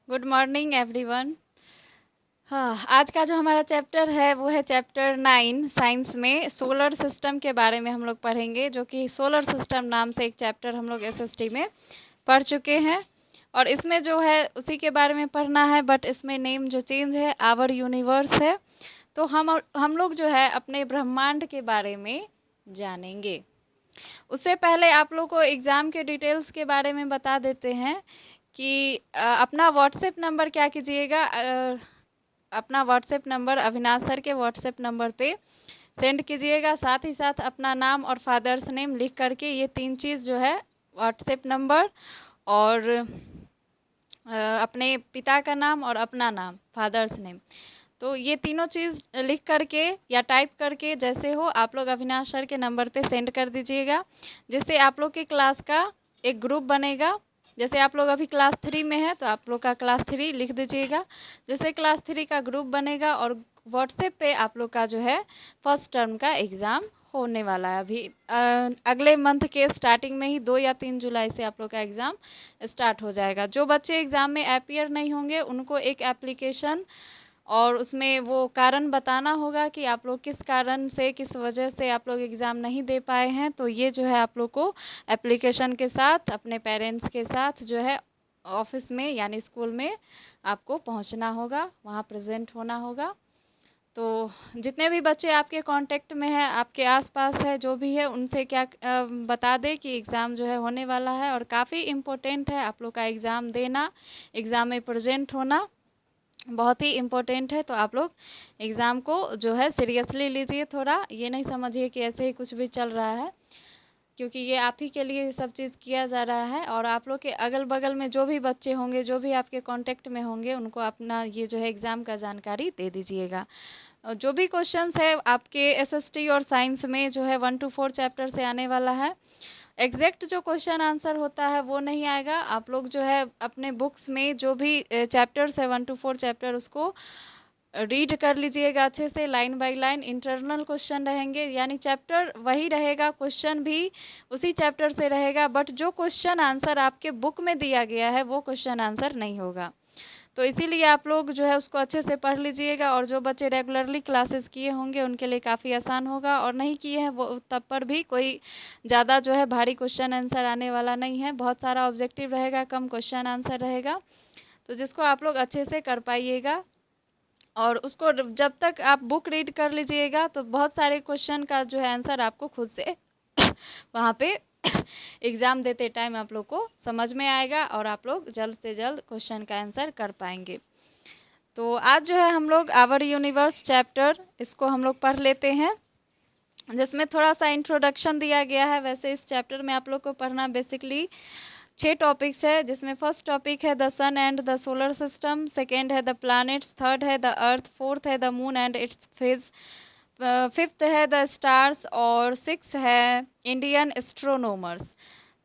Good morning everyone. हाँ, आज का जो हमारा चैप्टर है वो है चैप्टर 9 साइंस में सोलर सिस्टम के बारे में हम लोग पढ़ेंगे, जो कि सोलर सिस्टम नाम से एक चैप्टर हम लोग एसएसटी में पढ़ चुके हैं। और इसमें जो है उसी के बारे में पढ़ना है, बट इसमें नेम जो चेंज है आवर यूनिवर्स है। तो हम लोग जो है अपने ब्रह्मांड के बारे में जानेंगे। उससे पहले आप लोग को एग्ज़ाम के डिटेल्स के बारे में बता देते हैं कि अपना व्हाट्सएप नंबर क्या कीजिएगा, अपना व्हाट्सएप नंबर अविनाश सर के व्हाट्सएप नंबर पे सेंड कीजिएगा। साथ ही साथ अपना नाम और फादर्स नेम लिख करके, ये 3 चीज़ जो है व्हाट्सएप नंबर और अपने पिता का नाम और अपना नाम फादर्स नेम, तो ये तीनों चीज़ लिख करके या टाइप करके जैसे हो आप लोग अविनाश सर के नंबर पे सेंड कर दीजिएगा, जिससे आप लोग के क्लास का एक ग्रुप बनेगा। जैसे आप लोग अभी क्लास 3 में है तो आप लोग का क्लास 3 लिख दीजिएगा, जैसे क्लास 3 का ग्रुप बनेगा। और व्हाट्सएप पे आप लोग का जो है फर्स्ट टर्म का एग्ज़ाम होने वाला है। अभी अगले मंथ के स्टार्टिंग में ही 2 या 3 जुलाई से आप लोग का एग्ज़ाम स्टार्ट हो जाएगा। जो बच्चे एग्ज़ाम में अपीयर नहीं होंगे उनको एक एप्लीकेशन और उसमें वो कारण बताना होगा कि आप लोग किस कारण से, किस वजह से आप लोग एग्ज़ाम नहीं दे पाए हैं। तो ये जो है आप लोग को एप्लीकेशन के साथ अपने पेरेंट्स के साथ जो है ऑफिस में यानी स्कूल में आपको पहुंचना होगा, वहां प्रेजेंट होना होगा। तो जितने भी बच्चे आपके कांटेक्ट में हैं, आपके आसपास है, जो भी है उनसे क्या बता दें कि एग्ज़ाम जो है होने वाला है और काफ़ी इम्पोर्टेंट है आप लोग का एग्ज़ाम देना, एग्ज़ाम में प्रेजेंट होना बहुत ही इम्पोर्टेंट है। तो आप लोग एग्ज़ाम को जो है सीरियसली लीजिए, थोड़ा ये नहीं समझिए कि ऐसे ही कुछ भी चल रहा है, क्योंकि ये आप ही के लिए ये सब चीज़ किया जा रहा है। और आप लोग के अगल बगल में जो भी बच्चे होंगे, जो भी आपके कांटेक्ट में होंगे, उनको अपना ये जो है एग्ज़ाम का जानकारी दे दीजिएगा। जो भी क्वेश्चंस है आपके एसएसटी और साइंस में जो है 1 to 4 चैप्टर से आने वाला है, एग्जैक्ट जो क्वेश्चन आंसर होता है वो नहीं आएगा। आप लोग जो है अपने बुक्स में जो भी चैप्टर्स है 1 to 4 चैप्टर, उसको रीड कर लीजिएगा अच्छे से, line by line. Internal question रहेंगे, यानी चैप्टर वही रहेगा, क्वेश्चन भी उसी चैप्टर से रहेगा, बट जो क्वेश्चन आंसर आपके बुक में दिया गया है वो क्वेश्चन आंसर नहीं होगा। तो इसीलिए आप लोग जो है उसको अच्छे से पढ़ लीजिएगा। और जो बच्चे रेगुलरली क्लासेस किए होंगे उनके लिए काफ़ी आसान होगा, और नहीं किए हैं वो तब पर भी कोई ज़्यादा जो है भारी क्वेश्चन आंसर आने वाला नहीं है। बहुत सारा ऑब्जेक्टिव रहेगा, कम क्वेश्चन आंसर रहेगा, तो जिसको आप लोग अच्छे से कर पाइएगा। और उसको जब तक आप बुक रीड कर लीजिएगा तो बहुत सारे क्वेश्चन का जो है आंसर आपको खुद से वहाँ पे एग्ज़ाम देते टाइम आप लोग को समझ में आएगा और आप लोग जल्द से जल्द क्वेश्चन का आंसर कर पाएंगे। तो आज जो है हम लोग आवर यूनिवर्स चैप्टर, इसको हम लोग पढ़ लेते हैं, जिसमें थोड़ा सा इंट्रोडक्शन दिया गया है। वैसे इस चैप्टर में आप लोग को पढ़ना बेसिकली 6 टॉपिक्स है, जिसमें फर्स्ट टॉपिक है the sun and the solar system, second है द प्लैनेट्स, थर्ड है द अर्थ, फोर्थ है the moon and its phase, fifth है द स्टार्स और सिक्स है इंडियन एस्ट्रोनॉमर्स।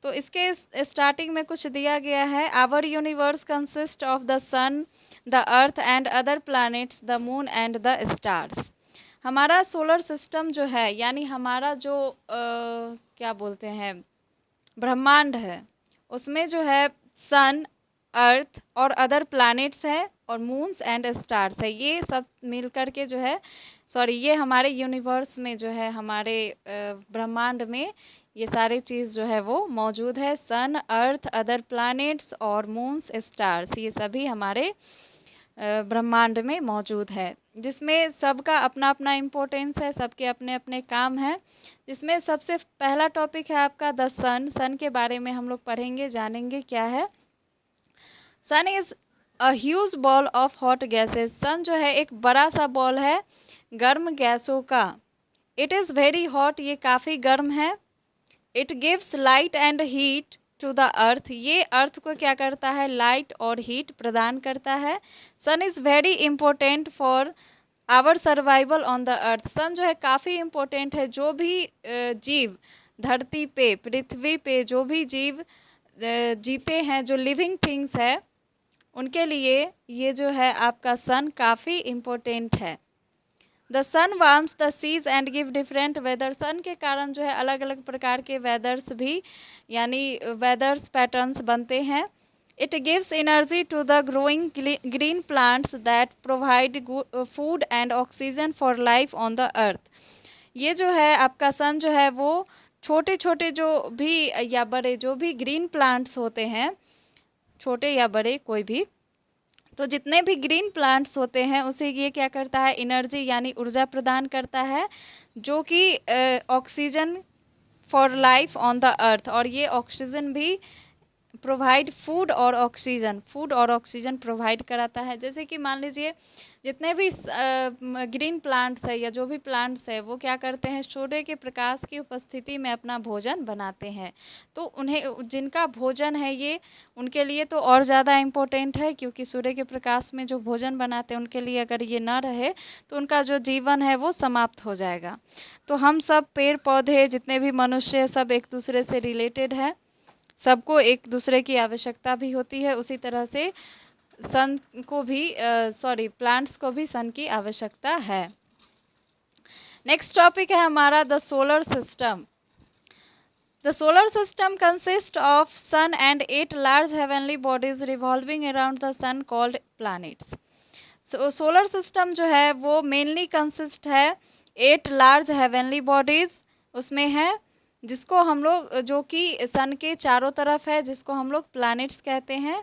तो इसके स्टार्टिंग में कुछ दिया गया है। Our universe consist of the sun, the earth and other planets, the moon and the stars. हमारा सोलर सिस्टम जो है, यानी हमारा जो क्या बोलते हैं ब्रह्मांड है, उसमें जो है सन, अर्थ और अदर प्लैनेट्स है और मून्स एंड स्टार्स है। ये सब मिल कर के जो है, सॉरी, ये हमारे यूनिवर्स में जो है, हमारे ब्रह्मांड में ये सारी चीज़ जो है वो मौजूद है। सन, अर्थ, अदर प्लैनेट्स और मून्स, स्टार्स, ये सभी हमारे ब्रह्मांड में मौजूद है, जिसमें सबका अपना अपना इम्पोर्टेंस है, सबके अपने अपने काम हैं। जिसमें सबसे पहला टॉपिक है आपका द सन। सन के बारे में हम लोग पढ़ेंगे, जानेंगे क्या है। Sun is a huge ball of hot gases. Sun जो है एक बड़ा सा बॉल है गर्म गैसों का। इट इज़ वेरी हॉट, ये काफ़ी गर्म है। It gives light and heat to the earth, ये अर्थ को क्या करता है, लाइट और हीट प्रदान करता है। Sun is very important for our survival on the earth. Sun जो है काफ़ी इम्पोर्टेंट है, जो भी जीव धरती पे, पृथ्वी पे जो भी जीव जीते हैं, जो लिविंग थिंग्स है, उनके लिए ये जो है आपका सन काफ़ी इम्पोर्टेंट है। The sun warms the seas and give different weather. Sun के कारण जो है अलग अलग प्रकार के वेदर्स भी, यानी वेदर्स पैटर्न्स बनते हैं। It gives energy to the growing green plants that provide food and oxygen for life on the earth. ये जो है आपका सन जो है वो छोटे छोटे जो भी या बड़े जो भी ग्रीन प्लांट्स होते हैं, छोटे या बड़े कोई भी, तो जितने भी ग्रीन प्लांट्स होते हैं उसे ये क्या करता है, एनर्जी यानी ऊर्जा प्रदान करता है, जो कि oxygen for life on the अर्थ, और ये ऑक्सीजन भी प्रोवाइड फूड और ऑक्सीजन प्रोवाइड कराता है। जैसे कि मान लीजिए जितने भी ग्रीन प्लांट्स है या जो भी प्लांट्स है वो क्या करते हैं, सूर्य के प्रकाश की उपस्थिति में अपना भोजन बनाते हैं। तो उन्हें जिनका भोजन है ये उनके लिए तो और ज़्यादा इम्पोर्टेंट है, क्योंकि सूर्य के प्रकाश में जो भोजन बनाते हैं उनके लिए अगर ये ना रहे तो उनका जो जीवन है वो समाप्त हो जाएगा। तो हम सब पेड़ पौधे जितने भी मनुष्य सब एक दूसरे से रिलेटेड है, सबको एक दूसरे की आवश्यकता भी होती है। उसी तरह से सन को भी प्लांट्स को भी सन की आवश्यकता है। नेक्स्ट टॉपिक है हमारा the solar system. The solar system consist of sun and 8 large heavenly bodies revolving around the sun called planets. Solar system जो है वो मेनली कंसिस्ट है 8 लार्ज हेवनली बॉडीज उसमें है, जिसको हम लोग जो कि सन के चारों तरफ है, जिसको हम लोग प्लैनेट्स कहते हैं।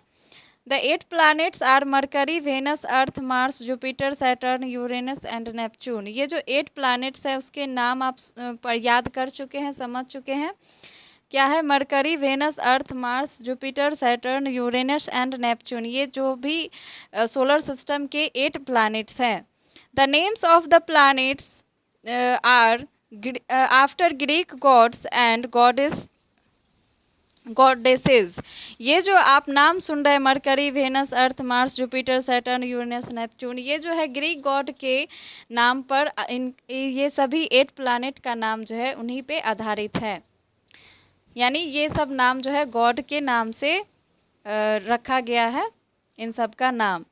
The 8 planets are Mercury, Venus, Earth, Mars, Jupiter, Saturn, Uranus and Neptune. ये जो 8 प्लैनेट्स है उसके नाम आप पर याद कर चुके हैं, समझ चुके हैं। क्या है? Mercury, Venus, Earth, Mars, Jupiter, Saturn, Uranus and Neptune. ये जो भी सोलर सिस्टम के 8 प्लैनेट्स हैं। The names of the planets are after Greek gods and goddesses. ये जो आप नाम सुन रहे हैं, Mercury, Venus, Earth, Mars, Jupiter, Saturn, Uranus, Neptune, ये जो है ग्रीक गॉड के नाम पर ये सभी 8 प्लैनेट का नाम जो है उन्हीं पे आधारित है। यानी ये सब नाम जो है गॉड के नाम से रखा गया है, इन सब का नाम।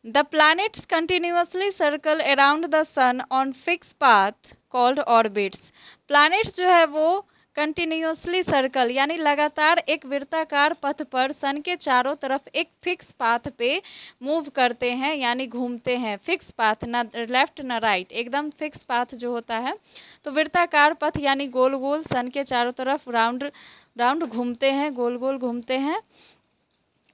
The planets continuously circle around the sun on fixed path called orbits. Planets जो है वो कंटिन्यूसली सर्कल यानी लगातार एक वृत्ताकार पथ पर सन के चारों तरफ एक फिक्स पाथ पे मूव करते हैं, यानी घूमते हैं। फिक्स पाथ, ना लेफ्ट ना राइट, एकदम फिक्स पाथ जो होता है। तो वृत्ताकार पथ यानी गोल गोल सन के चारों तरफ राउंड राउंड घूमते हैं, गोल गोल घूमते हैं,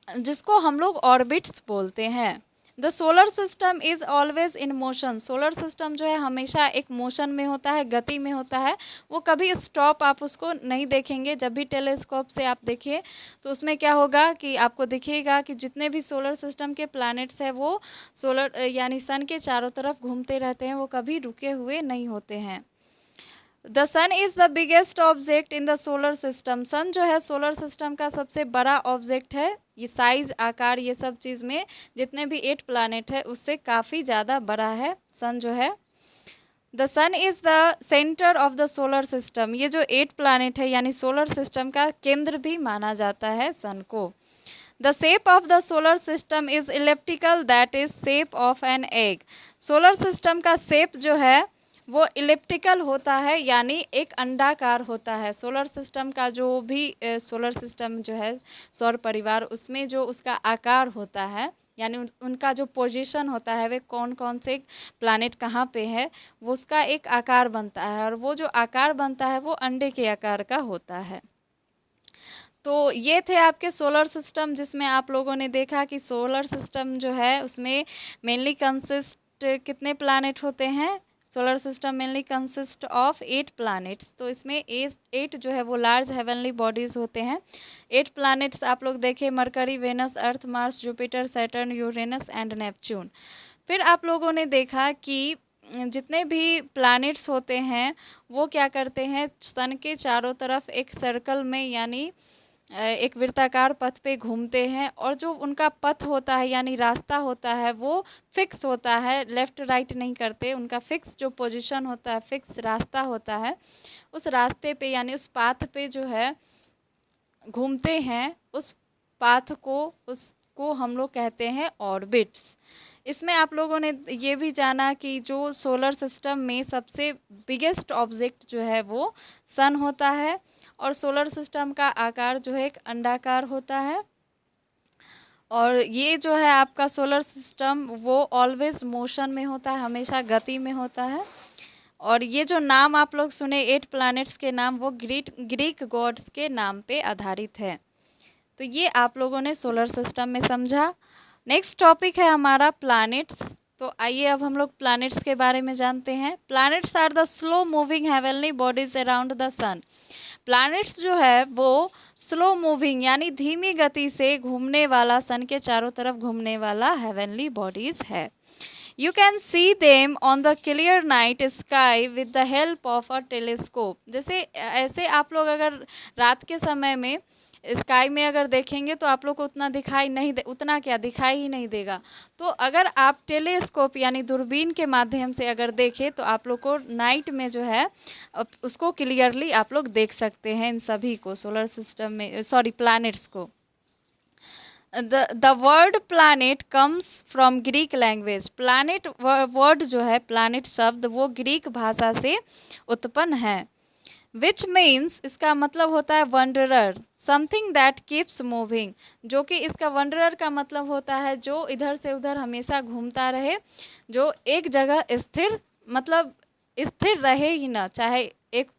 जिसको हम लोग ऑर्बिट्स बोलते हैं। The solar system is always in motion. Solar system जो है हमेशा एक मोशन में होता है, गति में होता है। वो कभी स्टॉप आप उसको नहीं देखेंगे। जब भी टेलीस्कोप से आप देखिए तो उसमें क्या होगा कि आपको दिखेगा कि जितने भी सोलर सिस्टम के प्लैनेट्स हैं वो सोलर यानी सन के चारों तरफ घूमते रहते हैं, वो कभी रुके हुए नहीं होते हैं। The sun is the biggest object in the solar system. Sun जो है सोलर सिस्टम का सबसे बड़ा ऑब्जेक्ट है। ये साइज, आकार, ये सब चीज़ में जितने भी 8 प्लैनेट है उससे काफ़ी ज़्यादा बड़ा है सन जो है। The sun is the centre of the solar system. ये जो 8 प्लैनेट है यानी सोलर सिस्टम का केंद्र भी माना जाता है सन को। The shape of the solar system is elliptical, that is shape of an egg. Solar system का शेप जो है वो इलिप्टिकल होता है, यानी एक अंडाकार होता है। सोलर सिस्टम का जो भी सोलर सिस्टम जो है सौर परिवार, उसमें जो उसका आकार होता है यानी उनका जो पोजीशन होता है, वे कौन कौन से प्लैनेट कहाँ पे है, वो उसका एक आकार बनता है, और वो जो आकार बनता है वो अंडे के आकार का होता है। तो ये थे आपके सोलर सिस्टम, जिसमें आप लोगों ने देखा कि सोलर सिस्टम जो है उसमें मेनली कंसिस्ट कितने प्लैनेट होते हैं। Solar system mainly consist of 8 planets. तो इसमें 8 जो है वो लार्ज हेवनली बॉडीज़ होते हैं। 8 प्लैनेट्स आप लोग देखें, Mercury, Venus, Earth, Mars, Jupiter, Saturn, Uranus and Neptune. फिर आप लोगों ने देखा कि जितने भी प्लैनेट्स होते हैं वो क्या करते हैं, सन के चारों तरफ एक सर्कल में यानी एक वृत्ताकार पथ पे घूमते हैं, और जो उनका पथ होता है यानी रास्ता होता है वो फिक्स होता है, लेफ़्ट राइट नहीं करते। उनका फिक्स जो पोजीशन होता है, फिक्स रास्ता होता है, उस रास्ते पे यानी उस पाथ पे जो है घूमते हैं, उस पाथ को उसको हम लोग कहते हैं ऑर्बिट्स। इसमें आप लोगों ने ये भी जाना कि जो सोलर सिस्टम में सबसे बिगेस्ट ऑब्जेक्ट जो है वो सन होता है, और सोलर सिस्टम का आकार जो है एक अंडाकार होता है। और ये जो है आपका सोलर सिस्टम वो ऑलवेज मोशन में होता है, हमेशा गति में होता है। और ये जो नाम आप लोग सुने 8 प्लैनेट्स के नाम, वो ग्रीक गॉड्स के नाम पे आधारित है। तो ये आप लोगों ने सोलर सिस्टम में समझा। नेक्स्ट टॉपिक है हमारा प्लैनेट्स। तो आइए अब हम लोग प्लैनेट्स के बारे में जानते हैं। Planets are the slow moving heavenly bodies around the sun. Planets जो है वो स्लो मूविंग यानी धीमी गति से घूमने वाला, सन के चारों तरफ घूमने वाला हेवनली बॉडीज है। You can see them on the clear night sky with the help of a telescope। जैसे ऐसे आप लोग अगर रात के समय में स्काई में अगर देखेंगे तो आप लोग को उतना दिखाई ही नहीं देगा। तो अगर आप टेलीस्कोप यानी दूरबीन के माध्यम से अगर देखें तो आप लोग को नाइट में जो है उसको क्लियरली आप लोग देख सकते हैं इन सभी को, सोलर सिस्टम में प्लैनेट्स को। The word planet comes from Greek language। planet word जो है, planet शब्द वो ग्रीक भाषा से उत्पन्न है। which means इसका मतलब होता है wanderer, something that keeps moving। जो कि इसका wanderer का मतलब होता है जो इधर से उधर हमेशा घूमता रहे, जो एक जगह स्थिर मतलब स्थिर रहे ही ना, चाहे एक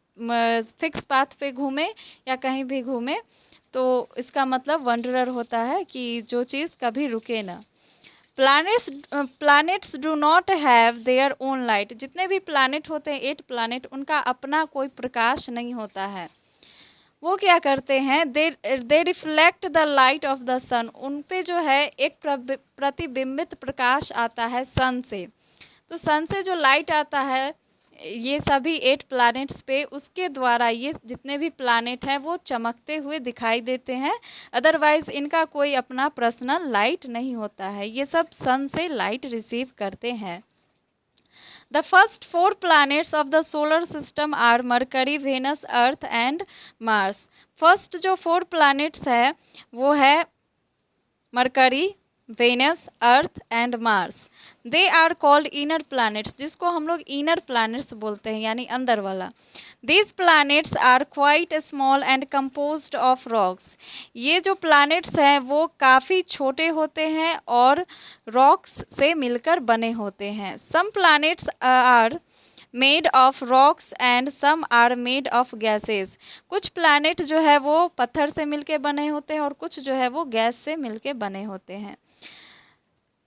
फिक्स पाथ पे घूमे या कहीं भी घूमे, तो इसका मतलब वंडरर होता है कि जो चीज़ कभी रुके ना। Planets do not have their own light. जितने भी प्लैनेट होते हैं 8 प्लैनेट, उनका अपना कोई प्रकाश नहीं होता है। वो क्या करते हैं, they reflect the light of the sun. उन पे जो है एक प्रतिबिंबित प्रकाश आता है सन से। तो सन से जो लाइट आता है ये सभी 8 प्लैनेट्स पे, उसके द्वारा ये जितने भी प्लैनेट हैं वो चमकते हुए दिखाई देते हैं। अदरवाइज इनका कोई अपना पर्सनल लाइट नहीं होता है, ये सब सन से लाइट रिसीव करते हैं। The first 4 planets of the solar system are Mercury, Venus, Earth and Mars. First जो 4 प्लैनेट्स है वो है Mercury, Venus, Earth and Mars. They are called inner planets, जिसको हम लोग इनर प्लैनेट्स बोलते हैं यानी अंदर वाला। These planets are quite small and composed of rocks. ये जो प्लैनेट्स हैं वो काफ़ी छोटे होते हैं और रॉक्स से मिलकर बने होते हैं। Some planets are made of rocks and some are made of gases. कुछ प्लैनेट जो है वो पत्थर से मिलके बने होते हैं और कुछ जो है वो गैस से मिलके बने होते हैं।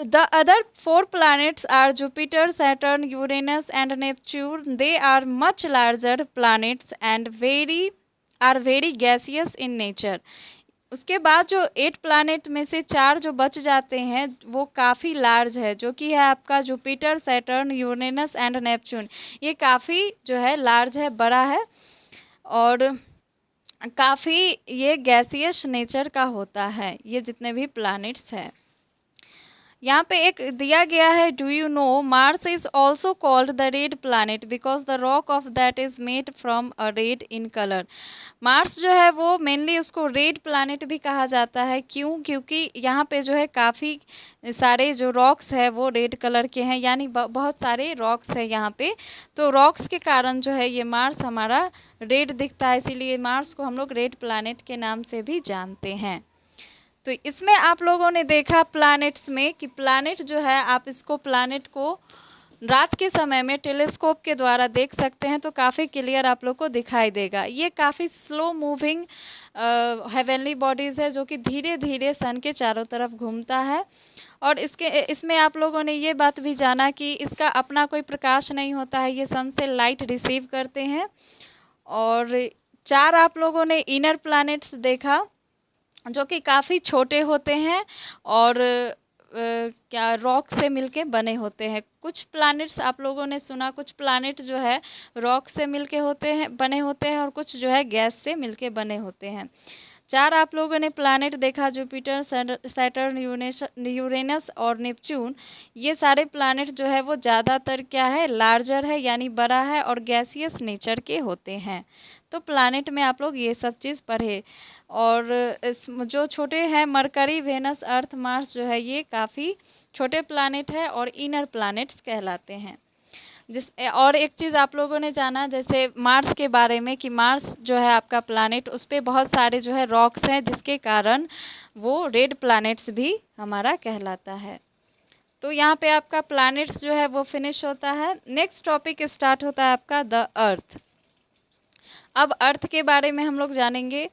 The other 4 planets are Jupiter, Saturn, Uranus and Neptune। They are much larger planets and very gaseous in nature। उसके बाद जो 8 प्लैनेट में से 4 जो बच जाते हैं वो काफ़ी लार्ज है, जो कि है आपका Jupiter, Saturn, Uranus and Neptune. ये काफ़ी जो है लार्ज है, बड़ा है और काफ़ी ये गैसियस नेचर का होता है, ये जितने भी प्लैनेट्स हैं। यहाँ पे एक दिया गया है, do you know Mars is also called the red planet because the rock of that is made from a red in colour. Mars जो है वो मेनली उसको रेड प्लैनेट भी कहा जाता है। क्यों? क्योंकि यहाँ पे जो है काफ़ी सारे जो रॉक्स है वो रेड कलर के हैं, यानी बहुत सारे रॉक्स है यहाँ पे। तो रॉक्स के कारण जो है ये मार्स हमारा रेड दिखता है, इसीलिए मार्स को हम लोग रेड प्लैनेट के नाम से भी जानते हैं। तो इसमें आप लोगों ने देखा प्लैनेट्स में कि प्लैनेट जो है आप इसको प्लैनेट को रात के समय में टेलीस्कोप के द्वारा देख सकते हैं तो काफ़ी क्लियर आप लोग को दिखाई देगा। ये काफ़ी स्लो मूविंग हेवनली बॉडीज़ है जो कि धीरे धीरे सन के चारों तरफ घूमता है। और इसमें आप लोगों ने ये बात भी जाना कि इसका अपना कोई प्रकाश नहीं होता है, ये सन से लाइट रिसीव करते हैं। और 4 आप लोगों ने इनर प्लैनेट्स देखा जो कि काफ़ी छोटे होते हैं और क्या रॉक से मिलके बने होते हैं। कुछ प्लैनेट्स आप लोगों ने सुना, कुछ प्लैनेट जो है रॉक से मिलके बने होते हैं और कुछ जो है गैस से मिलके बने होते हैं। 4 आप लोगों ने प्लैनेट देखा, जुपिटर, सैटर्न, यूरेनस और नेपच्यून। ये सारे प्लैनेट जो है वो ज़्यादातर क्या है, लार्जर है यानी बड़ा है और गैसियस नेचर के होते हैं। तो प्लैनेट में आप लोग ये सब चीज़ पढ़े। और जो छोटे हैं मरकरी, वेनस, अर्थ, मार्स जो है ये काफ़ी छोटे प्लैनेट है और इनर प्लैनेट्स कहलाते हैं। और एक चीज़ आप लोगों ने जाना जैसे मार्स के बारे में कि मार्स जो है आपका प्लैनेट, उस पर बहुत सारे जो है रॉक्स हैं, जिसके कारण वो रेड प्लैनेट्स भी हमारा कहलाता है। तो यहाँ पे आपका प्लैनेट्स जो है वो फिनिश होता है। नेक्स्ट टॉपिक स्टार्ट होता है आपका द अर्थ। अब अर्थ के बारे में हम लोग जानेंगे।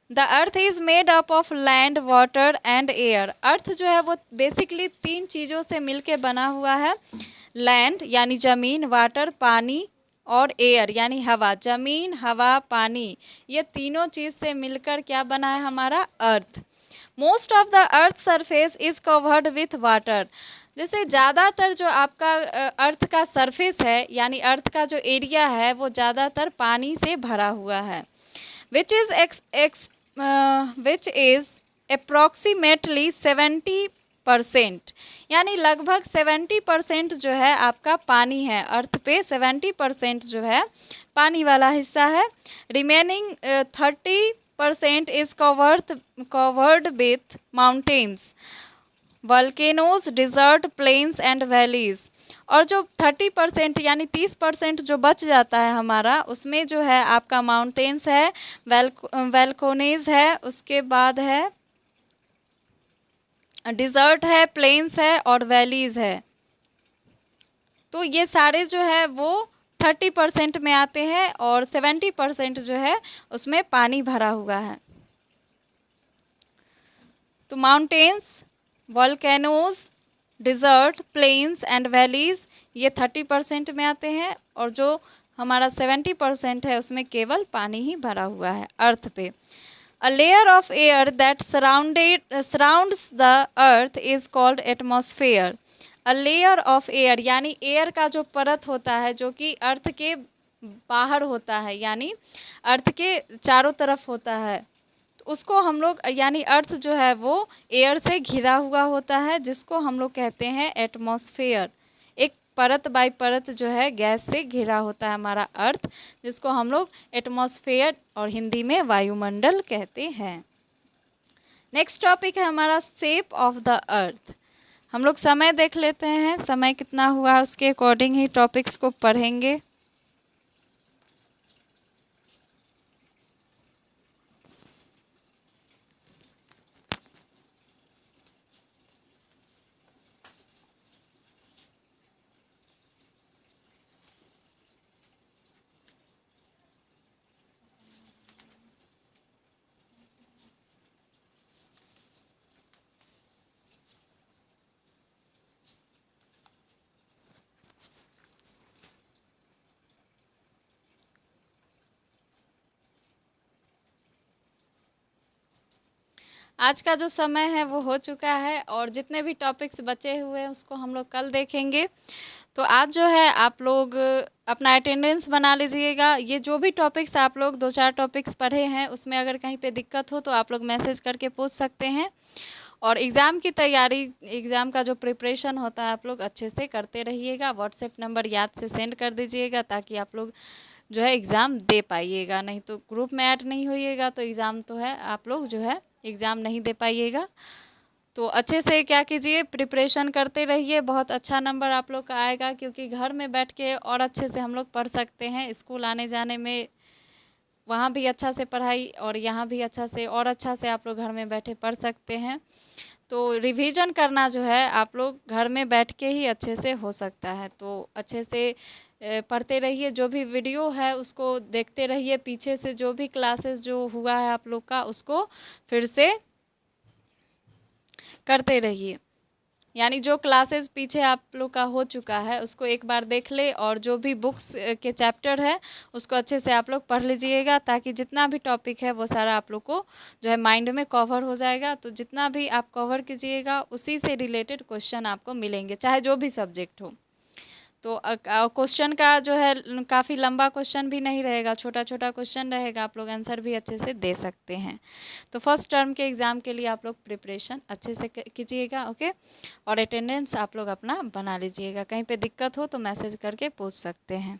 The earth is made up of land, water and air. Earth जो है वो बेसिकली 3 चीज़ों से मिलके बना हुआ है। लैंड यानी ज़मीन, वाटर पानी, और एयर यानी हवा। ज़मीन, हवा, पानी, ये तीनों चीज़ से मिलकर क्या बना है हमारा earth. Most of the earth surface is covered with water. जैसे ज़्यादातर जो आपका अर्थ का सरफेस है यानी अर्थ का जो एरिया है वो ज़्यादातर पानी से भरा हुआ है। विच इज़ अप्रॉक्सीमेटली 70%, यानी लगभग 70% जो है आपका पानी है। अर्थ पे 70% जो है पानी वाला हिस्सा है। Remaining 30% is covered with mountains, volcanoes, desert, plains and valleys. और जो 30% यानी 30% जो बच जाता है हमारा, उसमें जो है आपका माउंटेन्स है, वैल्कोनेज है, उसके बाद है डिज़र्ट है, प्लेन्स है और वैलीज है। तो ये सारे जो है वो 30% में आते हैं और 70% जो है उसमें पानी भरा हुआ है। तो mountains, volcanoes, desert, plains and valleys ये 30% में आते हैं और जो हमारा 70% है उसमें केवल पानी ही भरा हुआ है अर्थ पे। A layer of air that surrounds the earth is called atmosphere. A layer of air यानी एयर का जो परत होता है जो कि अर्थ के बाहर होता है यानी अर्थ के चारों तरफ होता है, तो उसको हम लोग यानी अर्थ जो है वो एयर से घिरा हुआ होता है, जिसको हम लोग कहते हैं एटमॉस्फेयर। एक परत बाई परत जो है गैस से घिरा होता है हमारा अर्थ, जिसको हम लोग एटमॉस्फेयर और हिंदी में वायुमंडल कहते हैं। नेक्स्ट टॉपिक है हमारा शेप ऑफ द अर्थ। हम लोग समय देख लेते हैं, समय कितना हुआ उसके अकॉर्डिंग ही टॉपिक्स को पढ़ेंगे। आज का जो समय है वो हो चुका है और जितने भी टॉपिक्स बचे हुए हैं उसको हम लोग कल देखेंगे। तो आज जो है आप लोग अपना अटेंडेंस बना लीजिएगा। ये जो भी टॉपिक्स आप लोग 2-4 टॉपिक्स पढ़े हैं उसमें अगर कहीं पे दिक्कत हो तो आप लोग मैसेज करके पूछ सकते हैं। और एग्ज़ाम की तैयारी, एग्ज़ाम का जो प्रिपरेशन होता है आप लोग अच्छे से करते रहिएगा। व्हाट्सएप नंबर याद से सेंड कर दीजिएगा ताकि आप लोग जो है एग्ज़ाम दे पाइएगा। नहीं तो ग्रुप में ऐड नहीं होइएगा तो एग्ज़ाम तो है आप लोग जो है एग्ज़ाम नहीं दे पाइएगा। तो अच्छे से क्या कीजिए, प्रिपरेशन करते रहिए, बहुत अच्छा नंबर आप लोग का आएगा, क्योंकि घर में बैठ के और अच्छे से हम लोग पढ़ सकते हैं। स्कूल आने जाने में वहाँ भी अच्छा से पढ़ाई और यहाँ भी अच्छा से और अच्छा से आप लोग घर में बैठे पढ़ सकते हैं। तो रिवीजन करना जो है आप लोग घर में बैठ के ही अच्छे से हो सकता है। तो अच्छे से पढ़ते रहिए, जो भी वीडियो है उसको देखते रहिए, पीछे से जो भी क्लासेस जो हुआ है आप लोग का उसको फिर से करते रहिए। यानी जो क्लासेस पीछे आप लोग का हो चुका है उसको एक बार देख ले और जो भी बुक्स के चैप्टर है उसको अच्छे से आप लोग पढ़ लीजिएगा, ताकि जितना भी टॉपिक है वो सारा आप लोग को जो है माइंड में कवर हो जाएगा। तो जितना भी आप कवर कीजिएगा उसी से रिलेटेड क्वेश्चन आपको मिलेंगे, चाहे जो भी सब्जेक्ट हो। तो क्वेश्चन का जो है काफ़ी लंबा क्वेश्चन भी नहीं रहेगा, छोटा छोटा क्वेश्चन रहेगा, आप लोग आंसर भी अच्छे से दे सकते हैं। तो फर्स्ट टर्म के एग्ज़ाम के लिए आप लोग प्रिपरेशन अच्छे से कीजिएगा, ओके। और अटेंडेंस आप लोग अपना बना लीजिएगा। कहीं पे दिक्कत हो तो मैसेज करके पूछ सकते हैं।